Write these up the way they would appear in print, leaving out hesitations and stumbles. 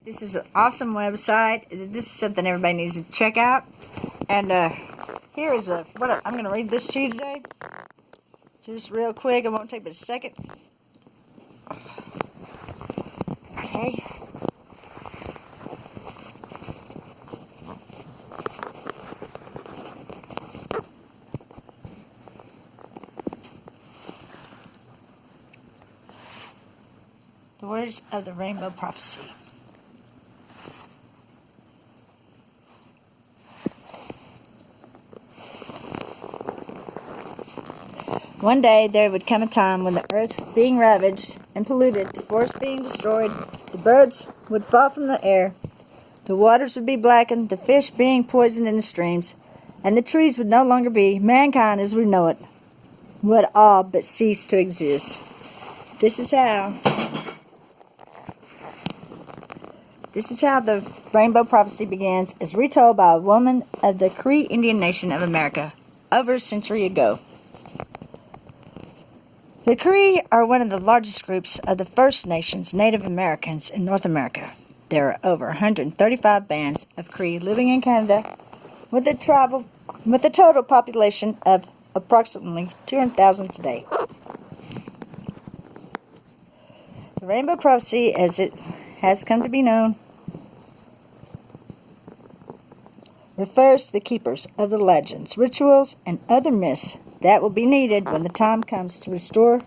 This is an awesome website. This is something everybody needs to check out. And here is I'm going to read this to you today. Just real quick. It won't take but a second. Okay. The words of the Rainbow Prophecy. One day there would come a time when the earth being ravaged and polluted, the forests being destroyed, the birds would fall from the air, the waters would be blackened, the fish being poisoned in the streams, and the trees would no longer be. Mankind as we know it would all but cease to exist. This is how the Rainbow Prophecy begins, as retold by a woman of the Cree Indian Nation of America over a century ago. The Cree are one of the largest groups of the First Nations Native Americans in North America. There are over 135 bands of Cree living in Canada, with a total population of approximately 200,000 today. The Rainbow Prophecy, as it has come to be known, refers to the keepers of the legends, rituals, and other myths that will be needed when the time comes to restore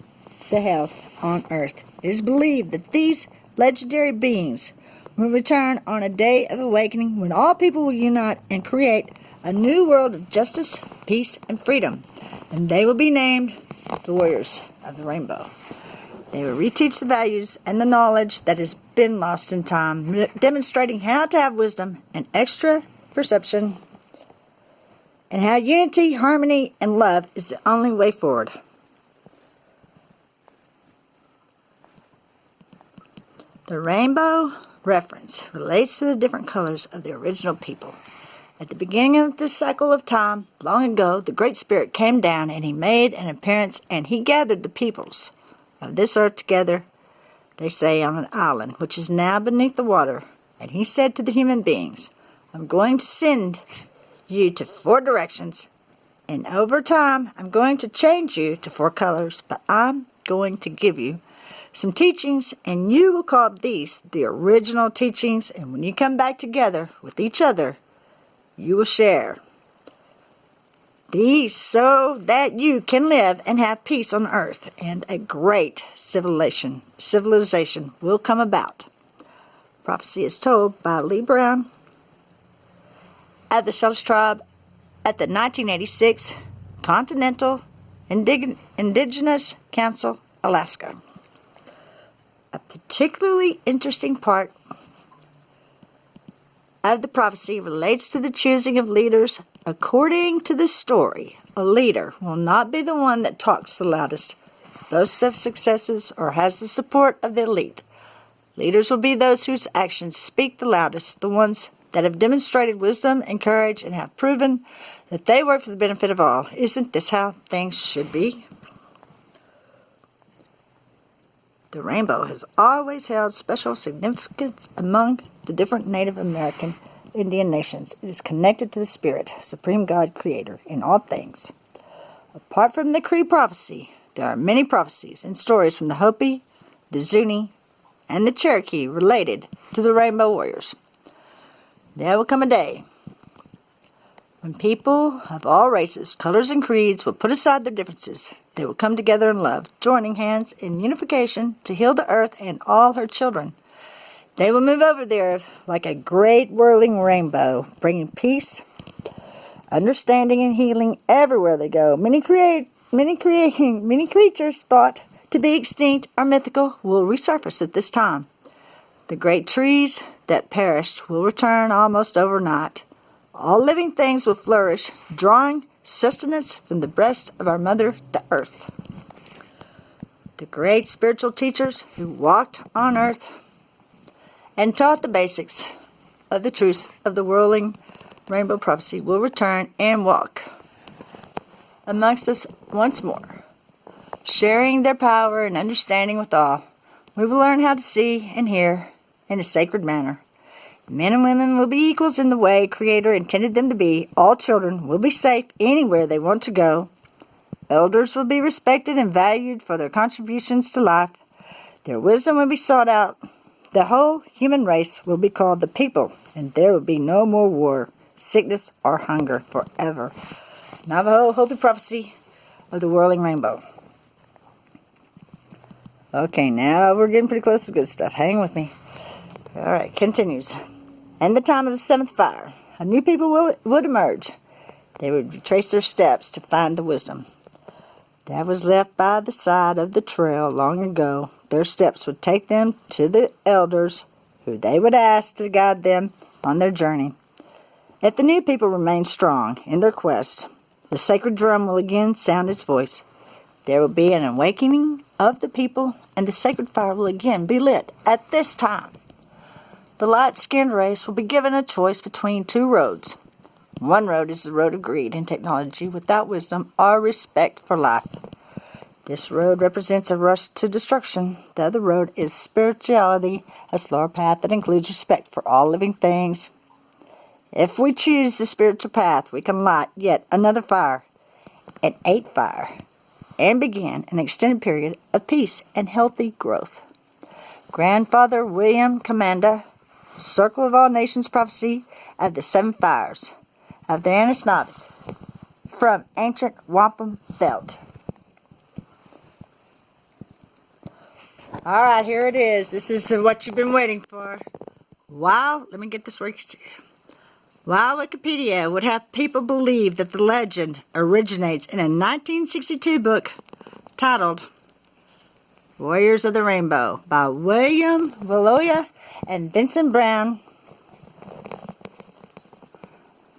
the health on earth. It is believed that these legendary beings will return on a day of awakening when all people will unite and create a new world of justice, peace, and freedom. And they will be named the Warriors of the Rainbow. They will reteach the values and the knowledge that has been lost in time, demonstrating how to have wisdom and extra perception, and how unity, harmony, and love is the only way forward. The rainbow reference relates to the different colors of the original people. At the beginning of this cycle of time, long ago, the Great Spirit came down and he made an appearance and he gathered the peoples of this earth together, they say, on an island which is now beneath the water. And he said to the human beings, I'm going to send you to 4 directions, and over time I'm going to change you to 4 colors, but I'm going to give you some teachings, and you will call these the original teachings, and when you come back together with each other, you will share these so that you can live and have peace on earth, and a great civilization will come about. Prophecy is told by Lee Brown of the Salish tribe at the 1986 Continental Indigenous Council, Alaska. A particularly interesting part of the prophecy relates to the choosing of leaders. According to the story, a leader will not be the one that talks the loudest, boasts of successes, or has the support of the elite. Leaders will be those whose actions speak the loudest, the ones that have demonstrated wisdom and courage and have proven that they work for the benefit of all. Isn't this how things should be? The rainbow has always held special significance among the different Native American Indian nations. It is connected to the Spirit, Supreme God, Creator, in all things. Apart from the Cree prophecy, there are many prophecies and stories from the Hopi, the Zuni, and the Cherokee related to the Rainbow Warriors. There will come a day when people of all races, colors, and creeds will put aside their differences. They will come together in love, joining hands in unification to heal the earth and all her children. They will move over the earth like a great whirling rainbow, bringing peace, understanding, and healing everywhere they go. Many creatures thought to be extinct or mythical will resurface at this time. The great trees that perished will return almost overnight. All living things will flourish, drawing sustenance from the breast of our Mother, the Earth. The great spiritual teachers who walked on earth and taught the basics of the truths of the whirling rainbow prophecy will return and walk amongst us once more, sharing their power and understanding with all. We will learn how to see and hear in a sacred manner. Men and women will be equals in the way Creator intended them to be. All children will be safe anywhere they want to go. Elders will be respected and valued for their contributions to life. Their wisdom will be sought out. The whole human race will be called the people, and there will be no more war, sickness, or hunger forever. Navajo Hopi Prophecy of the Whirling Rainbow. Okay, now we're getting pretty close to good stuff. Hang with me. Alright, continues. In the time of the seventh fire, a new people would emerge. They would retrace their steps to find the wisdom that was left by the side of the trail long ago. Their steps would take them to the elders, who they would ask to guide them on their journey. If the new people remain strong in their quest, the sacred drum will again sound its voice. There will be an awakening of the people, and the sacred fire will again be lit. At this time, the light-skinned race will be given a choice between two roads. One road is the road of greed and technology without wisdom or respect for life. This road represents a rush to destruction. The other road is spirituality, a slower path that includes respect for all living things. If we choose the spiritual path, we can light yet another fire, an eighth fire, and begin an extended period of peace and healthy growth. Grandfather William Commanda, Circle of All Nations Prophecy of the Seven Fires of the Anishinaabe from Ancient Wampum Belt. Alright, here it is. This is what you've been waiting for. While Wikipedia would have people believe that the legend originates in a 1962 book titled Warriors of the Rainbow by William Valoya and Vincent Brown,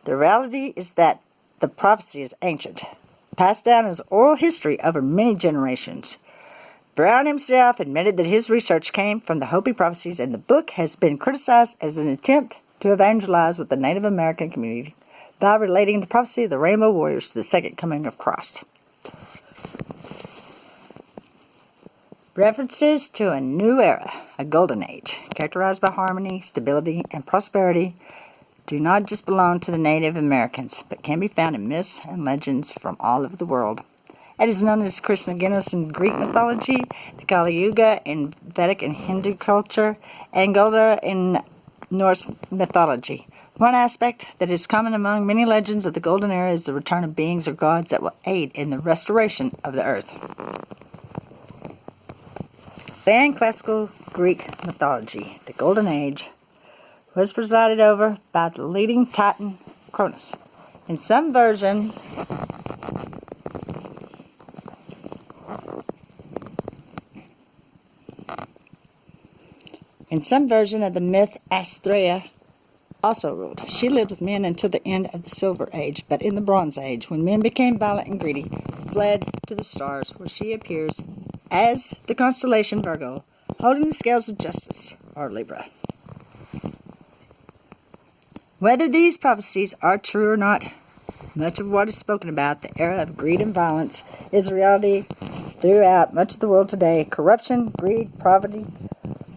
the reality is that the prophecy is ancient, passed down as oral history over many generations. Brown himself admitted that his research came from the Hopi prophecies, and the book has been criticized as an attempt to evangelize with the Native American community by relating the prophecy of the Rainbow Warriors to the second coming of Christ. References to a new era, a golden age, characterized by harmony, stability, and prosperity, do not just belong to the Native Americans, but can be found in myths and legends from all over the world. It is known as Krishnaginas in Greek mythology, the Kali Yuga in Vedic and Hindu culture, and Golda in Norse mythology. One aspect that is common among many legends of the Golden Era is the return of beings or gods that will aid in the restoration of the earth. In classical Greek mythology, the Golden Age was presided over by the leading titan Cronus. In some version of the myth, Astrea also ruled. She lived with men until the end of the Silver Age, but in the Bronze Age, when men became violent and greedy, fled to the stars, where she appears as the constellation Virgo, holding the scales of justice, or Libra. Whether these prophecies are true or not, much of what is spoken about the era of greed and violence is reality throughout much of the world today. Corruption, greed, poverty,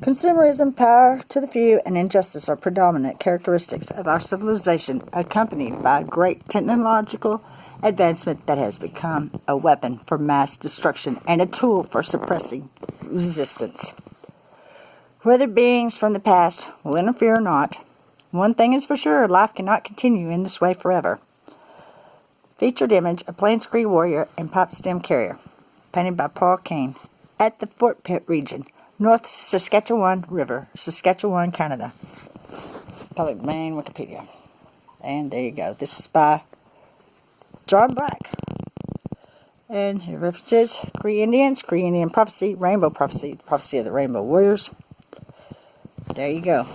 consumerism, power to the few, and injustice are predominant characteristics of our civilization, accompanied by great technological advancement that has become a weapon for mass destruction and a tool for suppressing resistance. Whether beings from the past will interfere or not, one thing is for sure: life cannot continue in this way forever. Featured image: a Plains Cree warrior and pipe stem carrier, painted by Paul Kane, at the Fort Pitt region, North Saskatchewan River, Saskatchewan, Canada. Public domain, Wikipedia. And there you go. This is by John Black. And it references Cree Indians, Cree Indian prophecy, Rainbow prophecy, the prophecy of the Rainbow Warriors. There you go.